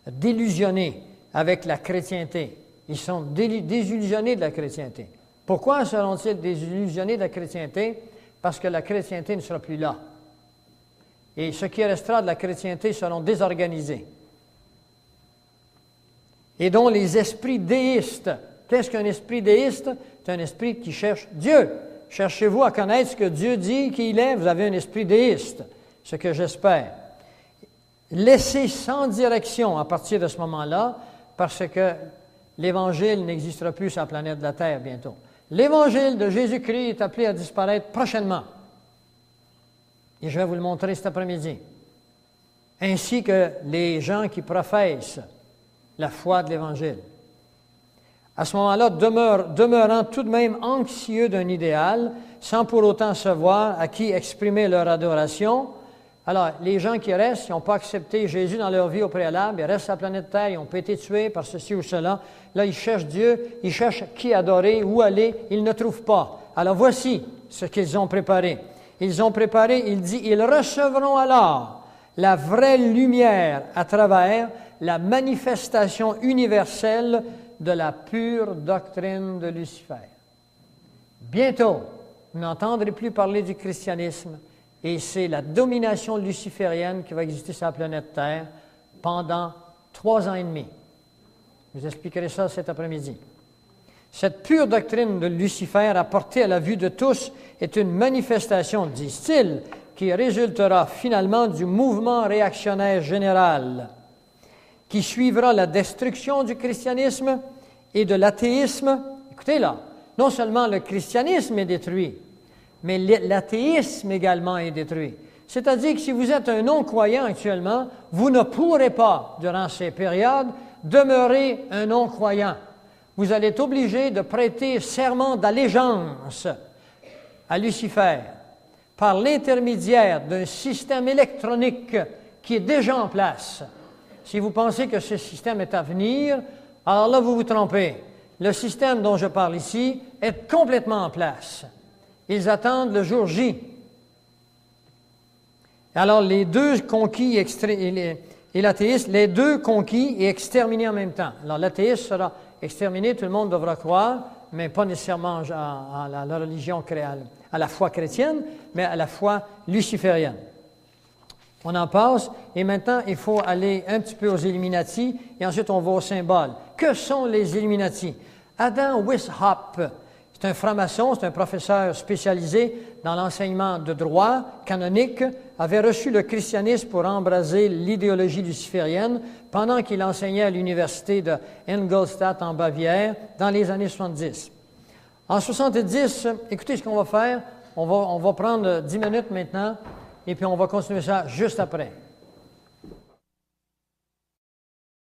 délusionnés avec la chrétienté. Ils sont désillusionnés de la chrétienté. Pourquoi seront-ils désillusionnés de la chrétienté? Parce que la chrétienté ne sera plus là. Et ce qui restera de la chrétienté seront désorganisés. Et donc les esprits déistes. Qu'est-ce qu'un esprit déiste? C'est un esprit qui cherche Dieu. Cherchez-vous à connaître ce que Dieu dit qu'il est, vous avez un esprit déiste, ce que j'espère. Laissez sans direction à partir de ce moment-là, parce que l'Évangile n'existera plus sur la planète de la Terre bientôt. L'Évangile de Jésus-Christ est appelé à disparaître prochainement. Et je vais vous le montrer cet après-midi. Ainsi que les gens qui professent la foi de l'Évangile. À ce moment-là, demeurant tout de même anxieux d'un idéal, sans pour autant savoir à qui exprimer leur adoration. Alors, les gens qui restent, ils n'ont pas accepté Jésus dans leur vie au préalable, ils restent sur la planète Terre, ils ont pas été tués par ceci ou cela. Là, ils cherchent Dieu, ils cherchent qui adorer, où aller, ils ne trouvent pas. Alors, voici ce qu'ils ont préparé. Ils ont préparé, il dit, ils recevront alors la vraie lumière à travers la manifestation universelle de la pure doctrine de Lucifer. Bientôt, vous n'entendrez plus parler du christianisme et c'est la domination luciférienne qui va exister sur la planète Terre pendant 3 ans et demi. Je vous expliquerai ça cet après-midi. Cette pure doctrine de Lucifer, apportée à la vue de tous, est une manifestation, disent-ils, qui résultera finalement du mouvement réactionnaire général, qui suivra la destruction du christianisme et de l'athéisme. Écoutez là, non seulement le christianisme est détruit, mais l'athéisme également est détruit. C'est-à-dire que si vous êtes un non-croyant actuellement, vous ne pourrez pas, durant ces périodes, demeurer un non-croyant. Vous allez être obligé de prêter serment d'allégeance à Lucifer par l'intermédiaire d'un système électronique qui est déjà en place. Si vous pensez que ce système est à venir, alors là, vous vous trompez. Le système dont je parle ici est complètement en place. Ils attendent le jour J. Alors, les deux conquis et l'athéiste, les deux conquis et exterminés en même temps. Alors, l'athéiste sera exterminé, tout le monde devra croire, mais pas nécessairement à la religion, à la foi chrétienne, mais à la foi luciférienne. On en passe, et maintenant, il faut aller un petit peu aux Illuminati, et ensuite on va aux symboles. Que sont les Illuminati? Adam Weishaupt, c'est un franc-maçon, c'est un professeur spécialisé dans l'enseignement de droit canonique, avait reçu le christianisme pour embraser l'idéologie luciférienne pendant qu'il enseignait à l'université de Ingolstadt en Bavière dans les années 70. En 70, écoutez ce qu'on va faire, on va prendre 10 minutes maintenant, et puis on va continuer ça juste après.